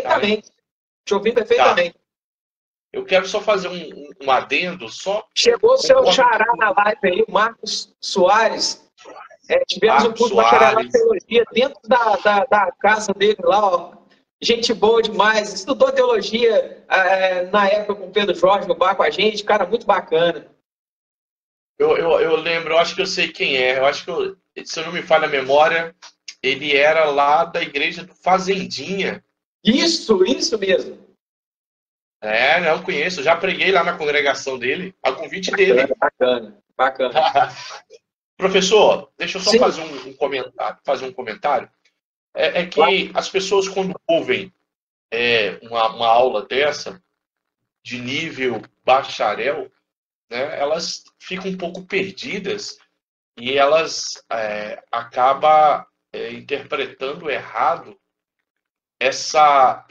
Tá? perfeitamente. Te ouvindo Tá. perfeitamente. Eu quero só fazer um adendo, só Chegou o seu concordo xará com na live aí, o Marcos Soares. Tivemos um Marcos curso de bacharelado em Soares. teologia dentro da casa dele lá, ó. Gente boa demais. Estudou teologia na época com o Pedro Jorge no bar com a gente. Cara, muito bacana. Eu lembro, eu acho que eu sei quem é. Eu acho que, se eu não me falha a memória, ele era lá da igreja do Fazendinha. Isso mesmo. É, não conheço. Já preguei lá na congregação dele, a convite dele. Bacana, bacana. Professor, deixa eu só Sim, fazer um comentário. É claro. que as pessoas, quando ouvem uma aula dessa, de nível bacharel, né, elas ficam um pouco perdidas e elas acabam interpretando errado essa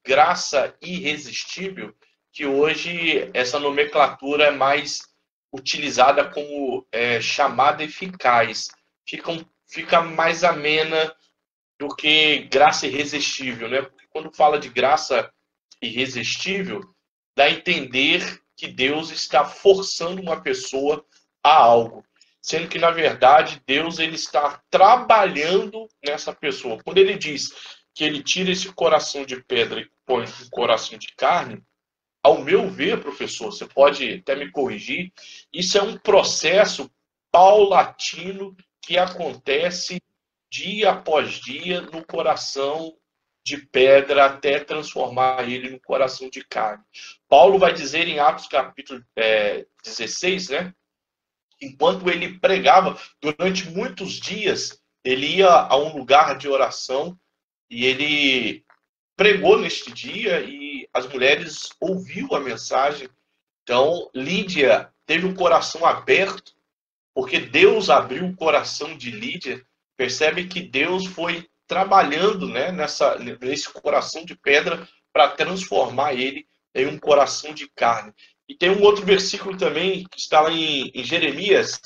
graça irresistível que hoje essa nomenclatura é mais utilizada como chamada eficaz. Fica mais amena do que graça irresistível, né? Porque quando fala de graça irresistível, dá a entender que Deus está forçando uma pessoa a algo, sendo que na verdade Deus ele está trabalhando nessa pessoa. Quando ele diz que ele tira esse coração de pedra e põe um coração de carne, ao meu ver, professor, você pode até me corrigir, isso é um processo paulatino que acontece dia após dia no coração de pedra até transformar ele no coração de carne. Paulo vai dizer em Atos capítulo 16, né? Enquanto ele pregava, durante muitos dias, ele ia a um lugar de oração e ele pregou neste dia e as mulheres ouviram a mensagem. Então, Lídia teve o coração aberto, porque Deus abriu o coração de Lídia. Percebe que Deus foi trabalhando, né, nesse coração de pedra para transformar ele em um coração de carne. E tem um outro versículo também, que está lá em Jeremias,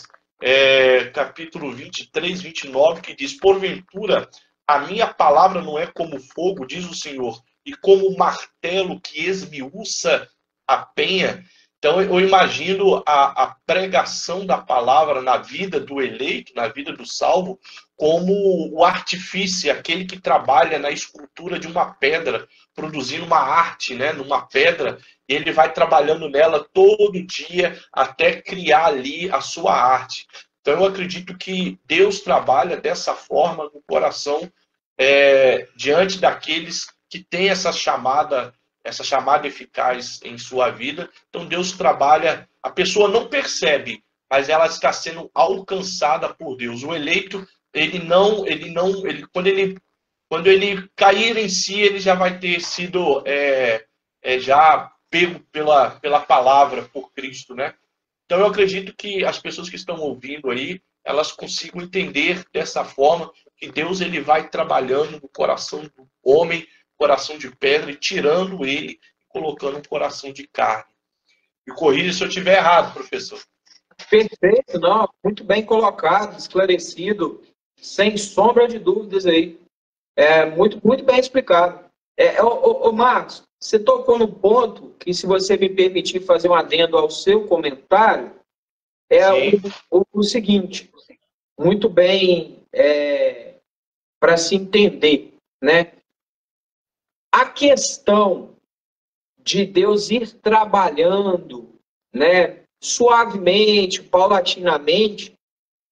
capítulo 23, 29, que diz: porventura, a minha palavra não é como fogo, diz o Senhor, e como martelo que esmiuça a penha. Então, eu imagino a pregação da palavra na vida do eleito, na vida do salvo, como o artífice, aquele que trabalha na escultura de uma pedra, produzindo uma arte, né, numa pedra, e ele vai trabalhando nela todo dia até criar ali a sua arte. Então, eu acredito que Deus trabalha dessa forma no coração, diante daqueles que têm essa chamada eficaz em sua vida. Então Deus trabalha, a pessoa não percebe, mas ela está sendo alcançada por Deus. O eleito, quando ele cair em si, ele já vai ter sido já pego pela palavra, por Cristo, né? Então eu acredito que as pessoas que estão ouvindo aí, elas consigam entender dessa forma que Deus ele vai trabalhando no coração do homem, coração de pedra, e tirando ele e colocando um coração de carne. Me corrija se eu estiver errado, professor. Perfeito, não. Muito bem colocado, esclarecido, sem sombra de dúvidas aí. Muito, muito bem explicado. Marcos, você tocou no ponto que, se você me permitir fazer um adendo ao seu comentário, Sim. o seguinte, muito bem para se entender, né? A questão de Deus ir trabalhando, né, suavemente, paulatinamente,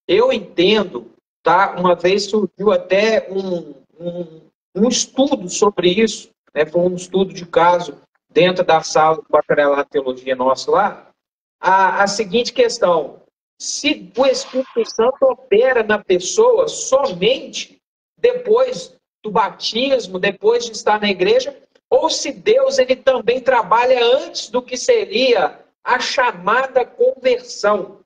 eu entendo, tá? Uma vez surgiu até um estudo sobre isso, né? Foi um estudo de caso dentro da sala do bacharelado de teologia nosso lá, a seguinte questão: se o Espírito Santo opera na pessoa somente depois do batismo, depois de estar na igreja, ou se Deus ele também trabalha antes do que seria a chamada conversão.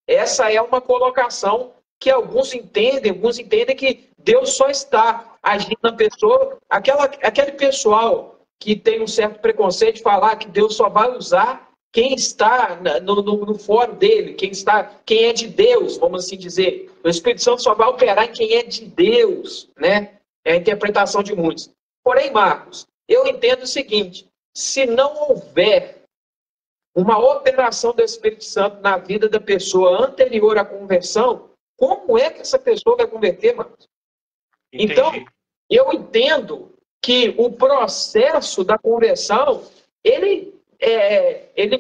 Essa é uma colocação que alguns entendem que Deus só está agindo na pessoa. Aquele pessoal que tem um certo preconceito de falar que Deus só vai usar quem está no fórum dele, quem é de Deus, vamos assim dizer. O Espírito Santo só vai operar em quem é de Deus, né? É a interpretação de muitos. Porém, Marcos, eu entendo o seguinte, se não houver uma operação do Espírito Santo na vida da pessoa anterior à conversão, como é que essa pessoa vai converter, Marcos? Entendi. Então, eu entendo que o processo da conversão, ele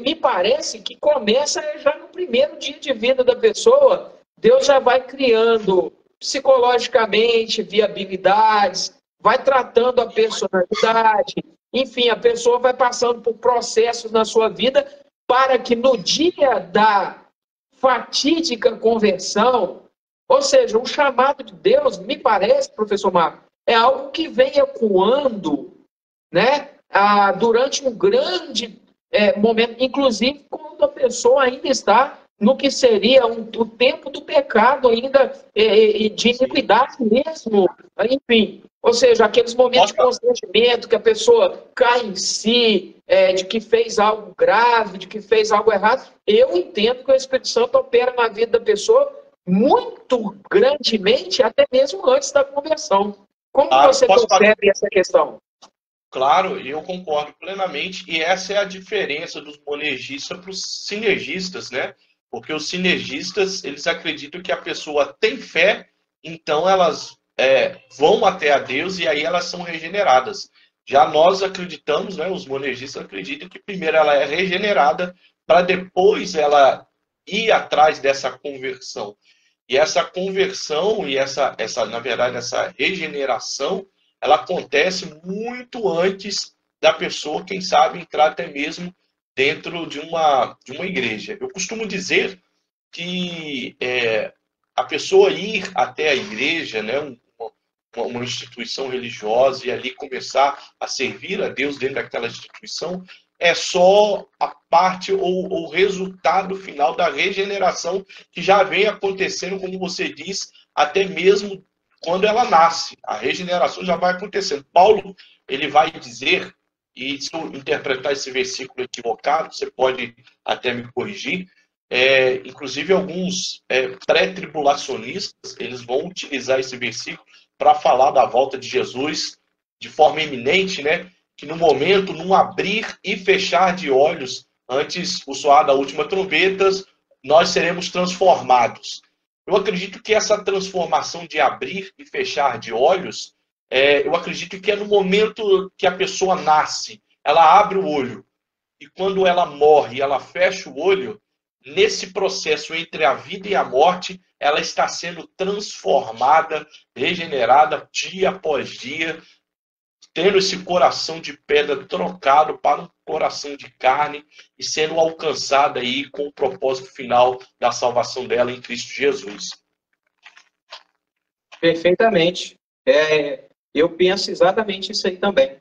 me parece que começa já no primeiro dia de vida da pessoa. Deus já vai criando psicologicamente viabilidades, vai tratando a personalidade, enfim, a pessoa vai passando por processos na sua vida para que no dia da fatídica conversão, ou seja, o chamado de Deus, me parece, professor Marco, é algo que vem ecoando, né, durante um grande momento, inclusive quando a pessoa ainda está no que seria o tempo do pecado ainda, de iniquidade mesmo, enfim. Ou seja, aqueles momentos de constrangimento que a pessoa cai em si, de que fez algo grave, de que fez algo errado. Eu entendo que o Espírito Santo opera na vida da pessoa muito grandemente, até mesmo antes da conversão. Como você percebe essa questão? Claro, eu concordo plenamente, e essa é a diferença dos monergistas para os sinergistas, né? Porque os sinergistas, eles acreditam que a pessoa tem fé, então elas vão até a Deus e aí elas são regeneradas. Já nós acreditamos, né, os monergistas acreditam que primeiro ela é regenerada para depois ela ir atrás dessa conversão. E essa conversão e na verdade, essa regeneração, ela acontece muito antes da pessoa, quem sabe, entrar até mesmo dentro de uma igreja. Eu costumo dizer que a pessoa ir até a igreja, né, uma instituição religiosa, e ali começar a servir a Deus dentro daquela instituição, é só a parte ou o resultado final da regeneração que já vem acontecendo, como você diz, até mesmo quando ela nasce. A regeneração já vai acontecendo. Paulo, ele vai dizer, e se eu interpretar esse versículo equivocado, você pode até me corrigir, inclusive alguns pré-tribulacionistas, eles vão utilizar esse versículo para falar da volta de Jesus de forma eminente, né? Que no momento, num abrir e fechar de olhos, antes o soar da última trombeta, nós seremos transformados. Eu acredito que essa transformação de abrir e fechar de olhos, eu acredito que é no momento que a pessoa nasce, ela abre o olho, e quando ela morre, ela fecha o olho, nesse processo entre a vida e a morte, ela está sendo transformada, regenerada dia após dia, tendo esse coração de pedra trocado para um coração de carne e sendo alcançada aí com o propósito final da salvação dela em Cristo Jesus. Perfeitamente. Eu penso exatamente isso aí também.